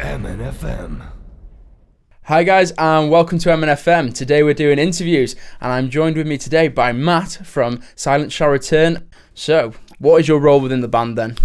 MNFM. Hi guys, and welcome to MNFM. Today we're doing interviews, and I'm joined with me today by Matt from Silent Shall Return. So, what is your role within the band then?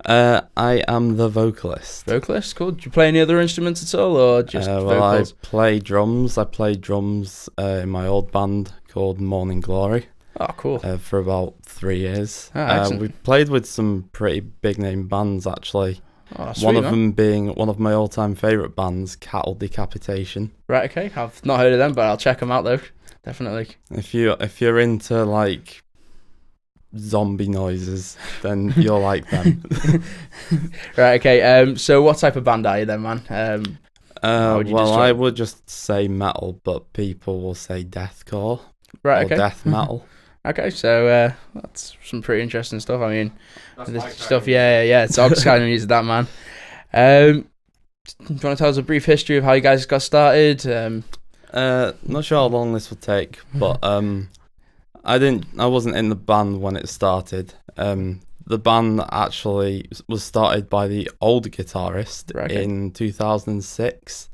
I am the vocalist. Vocalist, cool. Do you play any other instruments at all, or just vocals? I play drums. I played drums in my old band called Morning Glory. Oh, cool. For about 3 years. Excellent. We played with some pretty big name bands actually. Oh, sweet, one of man. them being one of my all-time favourite bands, Cattle Decapitation. Right, okay. I've not heard of them, but I'll check them out though. Definitely. If you're into like zombie noises, then you'll like them. Right, okay. So what type of band are you then, man? I would just say metal, but people will say deathcore. Right, okay. Or death metal. Okay, so that's some pretty interesting stuff. I mean, this stuff, yeah. It's all kind of music, that, man. Do you want to tell us a brief history of how you guys got started? Not sure how long this will take, but I wasn't in the band when it started. The band actually was started by the old guitarist in 2006.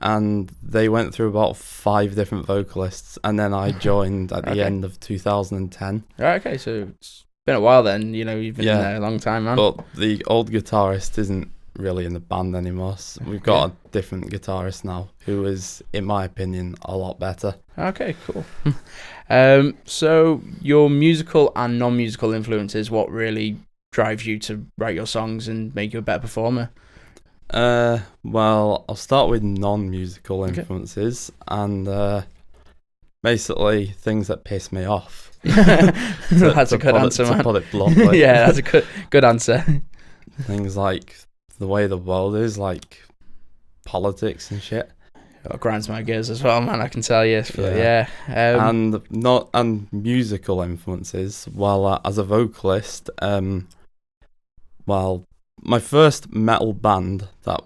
And they went through about 5 different vocalists, and then I joined at the end of 2010. Right, okay, so it's been a while then, you've been there a long time, man. But the old guitarist isn't really in the band anymore. So we've got a different guitarist now, who is, in my opinion, a lot better. Okay, cool. So your musical and non-musical influences, what really drives you to write your songs and make you a better performer? Well, I'll start with non-musical influences, and basically things that piss me off. That's a good answer, man. To put it bluntly. Yeah, that's a good answer. Things like the way the world is, like politics and shit. It grinds my gears as well, man. I can tell you. And musical influences. Well, as a vocalist, my first metal band that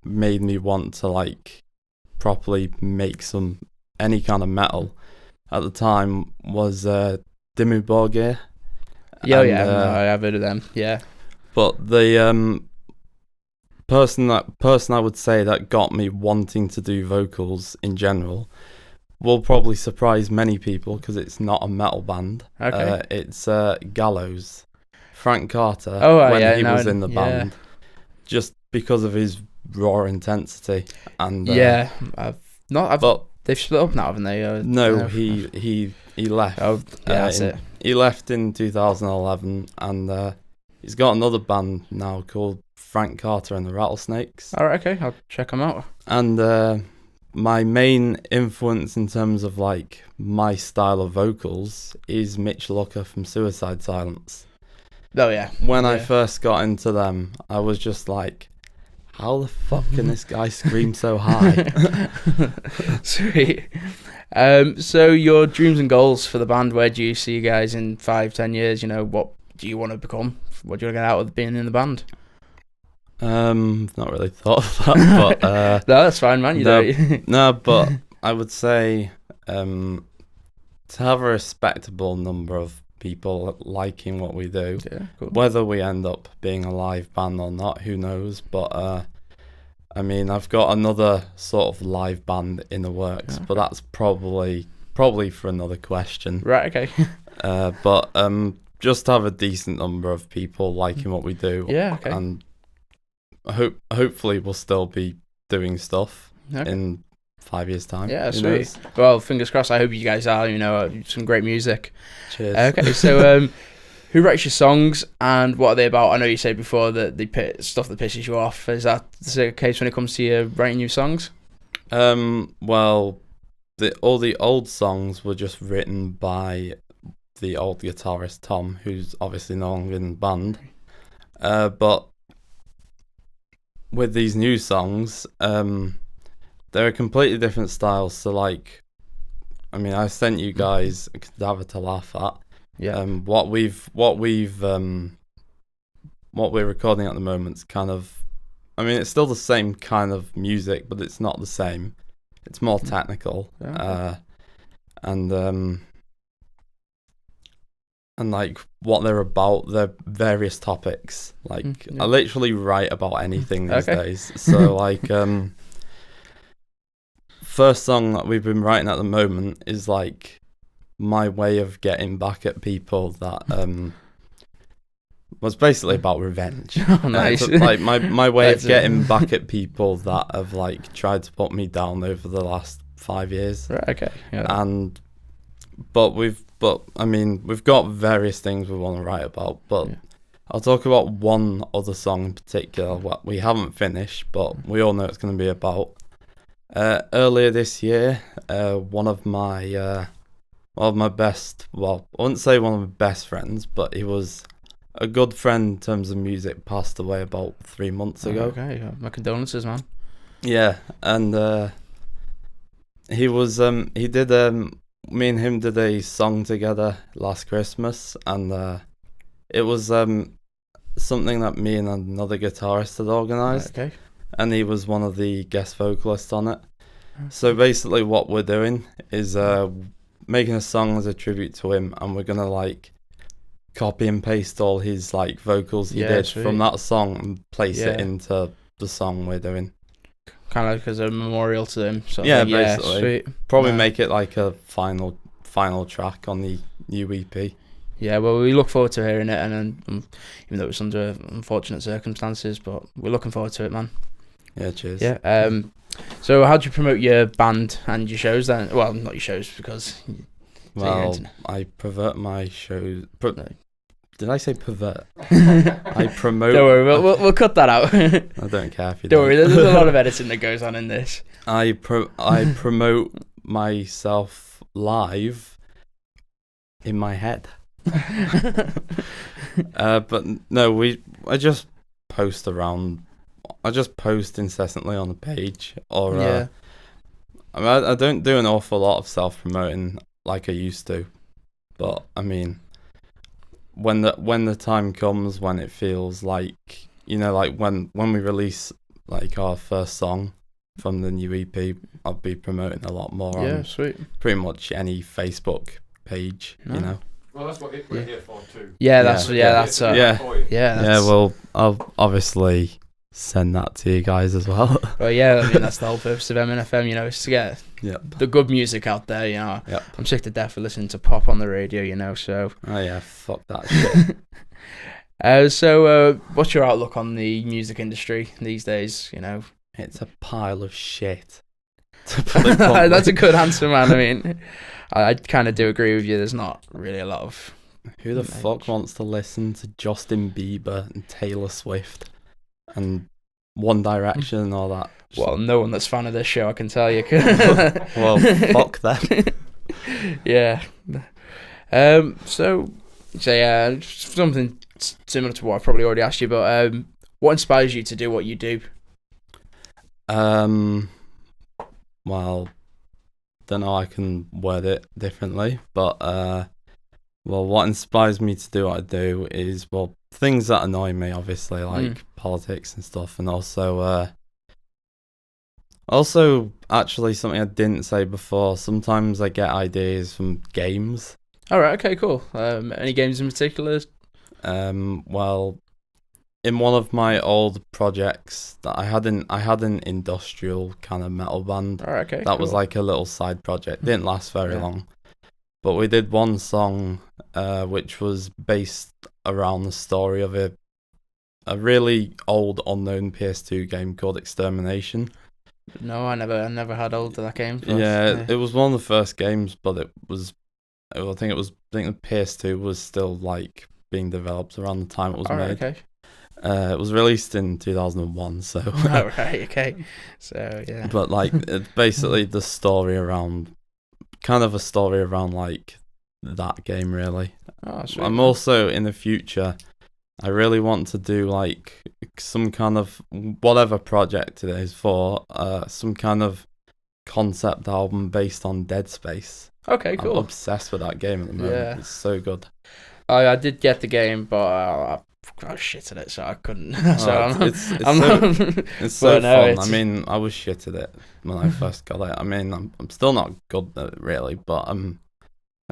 made me want to like properly make any kind of metal at the time was Dimmu Borgir. I have heard of them. Yeah, but the person I would say that got me wanting to do vocals in general will probably surprise many people because it's not a metal band. Okay, it's Gallows. Frank Carter, he was in the band, just because of his raw intensity. And but they've split up now, haven't they? No, he left. Oh, yeah, that's it. He left in 2011, and he's got another band now called Frank Carter and the Rattlesnakes. All right, okay, I'll check them out. And my main influence in terms of like my style of vocals is Mitch Lucker from Suicide Silence. Oh yeah. When I first got into them, I was just like, how the fuck can this guy scream so high? Sweet. So your dreams and goals for the band, where do you see you guys in 5-10 years? What do you want to become? What do you want to get out of being in the band? Not really thought of that, but no, that's fine, man. No, but I would say to have a respectable number of people liking what we do. Yeah, cool. Whether we end up being a live band or not, who knows? But I mean, I've got another sort of live band in the works, but that's probably for another question. Right. Okay. But just have a decent number of people liking what we do. Yeah. Okay. And hopefully we'll still be doing stuff in 5 years' time. Yeah, sweet. Well, fingers crossed. I hope you guys are, some great music. Cheers. Okay, so who writes your songs and what are they about? I know you said before that the stuff that pisses you off. Is that the case when it comes to you writing new songs? Well, all the old songs were just written by the old guitarist Tom, who's obviously no longer in the band. But with these new songs, they're a completely different style. So, like, I mean, I sent you guys a cadaver to laugh at. Yeah. What we're recording at the moment's kind of, I mean, it's still the same kind of music, but it's not the same. It's more technical. Yeah. and like what they're about, their various topics. Like I literally write about anything these days. So like first song that we've been writing at the moment is like my way of getting back at people that was basically about revenge. Oh, nice. Like my way of getting back at people that have like tried to put me down over the last 5 years. Right, okay. Yeah. But I mean, we've got various things we want to write about, but I'll talk about one other song in particular what we haven't finished, but we all know it's going to be about. Earlier this year, one of my best, well, I wouldn't say one of my best friends, but he was a good friend in terms of music, passed away about 3 months ago. Okay, my condolences, man. Yeah, and he was he did me and him did a song together last Christmas, and it was something that me and another guitarist had organised. Okay. And he was one of the guest vocalists on it. So basically what we're doing is making a song as a tribute to him, and we're gonna like copy and paste all his like vocals he did from that song and place it into the song we're doing. Kind of like as a memorial to him. Basically. Sweet. Probably make it like a final track on the new EP. Yeah, well, we look forward to hearing it, and even though it's under unfortunate circumstances, but we're looking forward to it, man. Yeah, cheers. Yeah. So how do you promote your band and your shows then? Well, not your shows because. Well, I pervert my shows. Did I say pervert? I promote. Don't worry, we'll cut that out. I don't care if you don't worry. There's a lot of editing that goes on in this. I promote myself live in my head. But no, I just post around. I just post incessantly on the page, or I mean, I don't do an awful lot of self-promoting like I used to, but I mean, when the time comes, when it feels like, you know, like when we release like our first song from the new EP, I'll be promoting a lot more on pretty much any Facebook page, you know. Well, that's what we're here for too. Well, I'll obviously send that to you guys as well. Well, yeah, I mean, that's the whole purpose of MNFM, you know, is to get the good music out there, you know. Yep. I'm sick to death of listening to pop on the radio, you know, so. Oh yeah, fuck that shit. So what's your outlook on the music industry these days, you know? It's a pile of shit. That's a good answer, man. I mean, I kind of do agree with you. There's not really a lot of... Who the fuck wants to listen to Justin Bieber and Taylor Swift and One Direction and all that? Well, no one that's fan of this show, I can tell you. Well, fuck them. Yeah. So something similar to what I've probably already asked you, but what inspires you to do what you do? Well, don't know, I can word it differently, but well, what inspires me to do what I do is, well, things that annoy me, obviously, like politics and stuff, and also actually something I didn't say before, sometimes I get ideas from games. Alright, okay, cool. Any games in particular? Well, in one of my old projects that I had an industrial kind of metal band. Alright, okay, that was like a little side project. Didn't last very long. But we did one song which was based around the story of a really old unknown PS2 game called Extermination. No, I never had hold of that game. It was one of the first games, but I think the PS2 was still like being developed around the time it was made. Okay. It was released in 2001, so. Oh, right, okay. So, yeah. But like, it's basically the story around, kind of a story around like that game, really. Oh, sweet. I'm also in the future, I really want to do like some kind of, whatever project it is for, some kind of concept album based on Dead Space. Okay, cool. I'm obsessed with that game at the moment. Yeah. It's so good. I did get the game, but I was shit at it, so I couldn't. It's so fun. I mean, I was shit at it when I first got it. I mean, I'm still not good at it really, but I can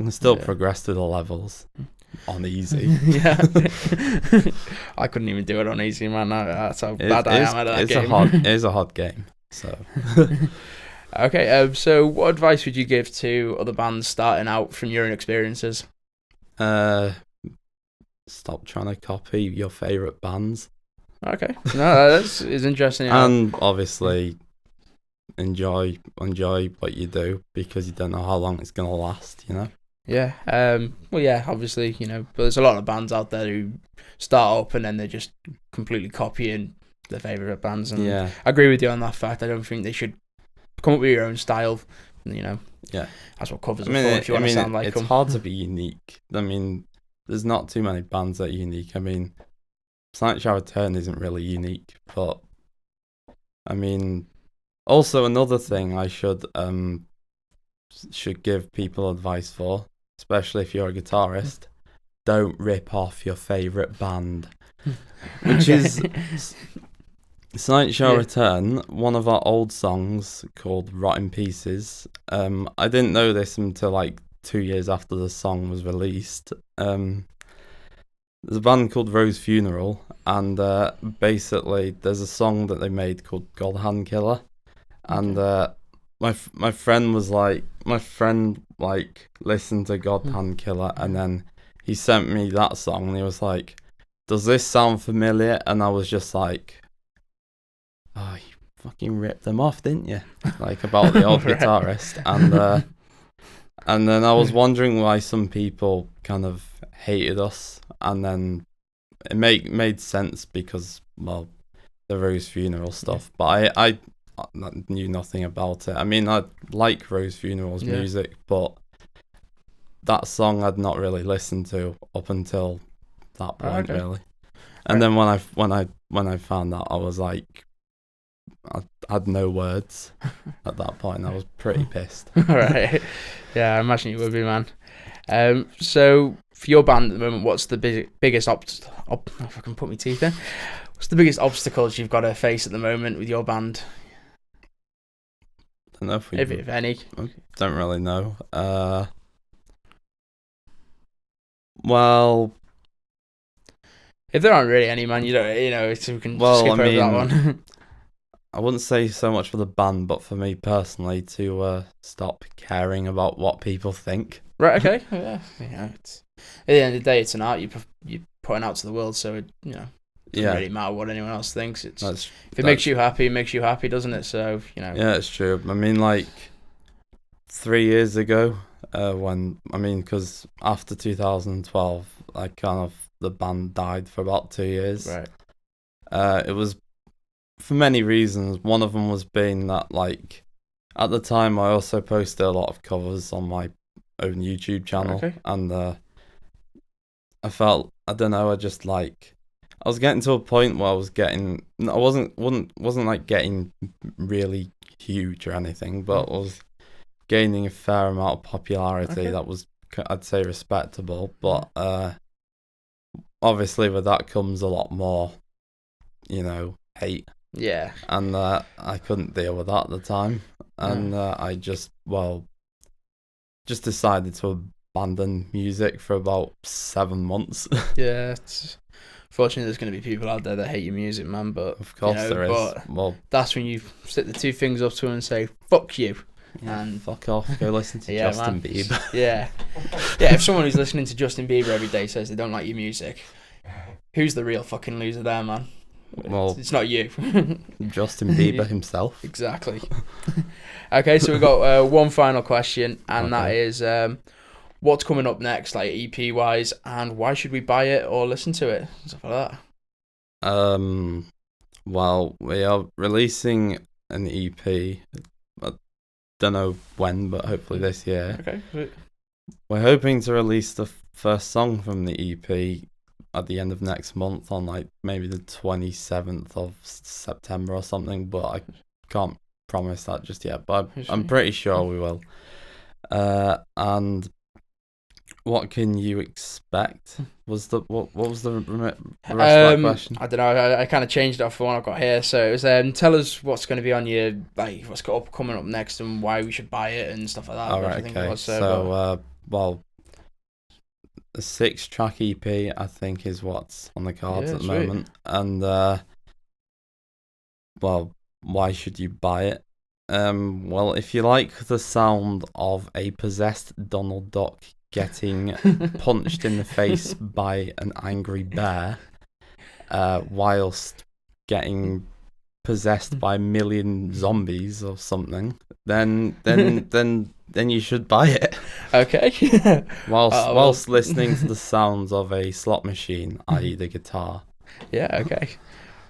still progress to the levels on easy. Yeah. I couldn't even do it on easy, man. That's how bad I am at that game. It is a hard game. So. Okay. So what advice would you give to other bands starting out from your own experiences? Stop trying to copy your favourite bands. Okay. No, that's interesting. And obviously enjoy what you do, because you don't know how long it's gonna last, you know? Yeah. Well, yeah, obviously, you know, but there's a lot of bands out there who start up and then they're just completely copying their favourite bands. And yeah. I agree with you on that fact. I don't think they should come up with your own style, you know. Yeah. That's what covers are for, if you want to sound like it's them. hard to be unique. I mean, there's not too many bands that are unique. I mean, Silent Shower Turn isn't really unique, but I mean, also another thing I should give people advice for, especially if you're a guitarist, don't rip off your favourite band, which is Silent Shower Return, one of our old songs called Rotten Pieces. I didn't know this until like 2 years after the song was released. There's a band called Rose Funeral, and basically there's a song that they made called God Hand Killer, and my friend listened to God Hand Killer, and then he sent me that song, and he was like, "Does this sound familiar?" And I was just like, "Oh, you fucking ripped them off, didn't you?" Like, about the old guitarist, and then I was wondering why some people kind of hated us, and then it made sense because, well, the Rose Funeral stuff. But I knew nothing about it. I mean, I like Rose Funeral's music, but that song I'd not really listened to up until that point, really. And then when I found out, I was like, I had no words at that point. I was pretty pissed. Right. Yeah, I imagine you would be, man. So for your band at the moment, what's the biggest if I can put my teeth in, what's the biggest obstacles you've got to face at the moment with your band? I don't know if any. I don't really know. Well, if there aren't really any, man, you know, so we can skip over that one. I wouldn't say so much for the band, but for me personally, to stop caring about what people think. Right. Okay. Yeah. It's, at the end of the day, it's an art you're putting out to the world, so it doesn't really matter what anyone else thinks. If it makes you happy, it makes you happy, doesn't it? So Yeah, it's true. I mean, like 3 years ago, because after 2012, the band died for about 2 years. Right. It was for many reasons. One of them was being that, like, at the time I also posted a lot of covers on my own YouTube channel, and I felt, I don't know, I was getting to a point where I wasn't like getting really huge or anything, but I was gaining a fair amount of popularity that was, I'd say, respectable, but obviously with that comes a lot more, hate. Yeah. And I couldn't deal with that at the time, and I just decided to abandon music for about 7 months. Yeah, fortunately there's going to be people out there that hate your music, man, but of course there is. But well, that's when you stick the two fingers up to them and say, fuck you. Yeah, and fuck off, go listen to Justin Bieber. Yeah, if someone who's listening to Justin Bieber every day says they don't like your music, who's the real fucking loser there, man? Well, it's not you. Justin Bieber himself. Exactly. Okay, so we've got one final question, and that is, what's coming up next, like EP wise, and why should we buy it or listen to it, stuff like that? Well, we are releasing an EP. I don't know when, but hopefully this year. Okay. We're hoping to release the first song from the EP at the end of next month, on like maybe the 27th of September or something, but I can't promise that just yet, but I'm pretty sure we will. And What can you expect? Was the what was the rest of that question? I don't know. I kind of changed it off for one I've got here. So it was tell us what's going to be on your what's coming up next and why we should buy it and stuff like that. All right, I think it okay. was, Well, the 6-track EP I think is what's on the cards at the sweet. moment, and well, why should you buy it? Well, if you like the sound of a possessed Donald Duck getting punched in the face by an angry bear, whilst getting possessed by a million zombies or something, then you should buy it. Okay. Whilst listening to the sounds of a slot machine, i.e. the guitar. Yeah. Okay.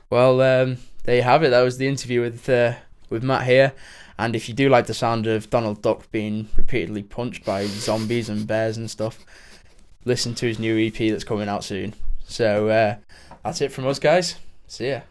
Well, there you have it. That was the interview with Matt here. And if you do like the sound of Donald Duck being repeatedly punched by zombies and bears and stuff, listen to his new EP that's coming out soon. So that's it from us, guys. See ya.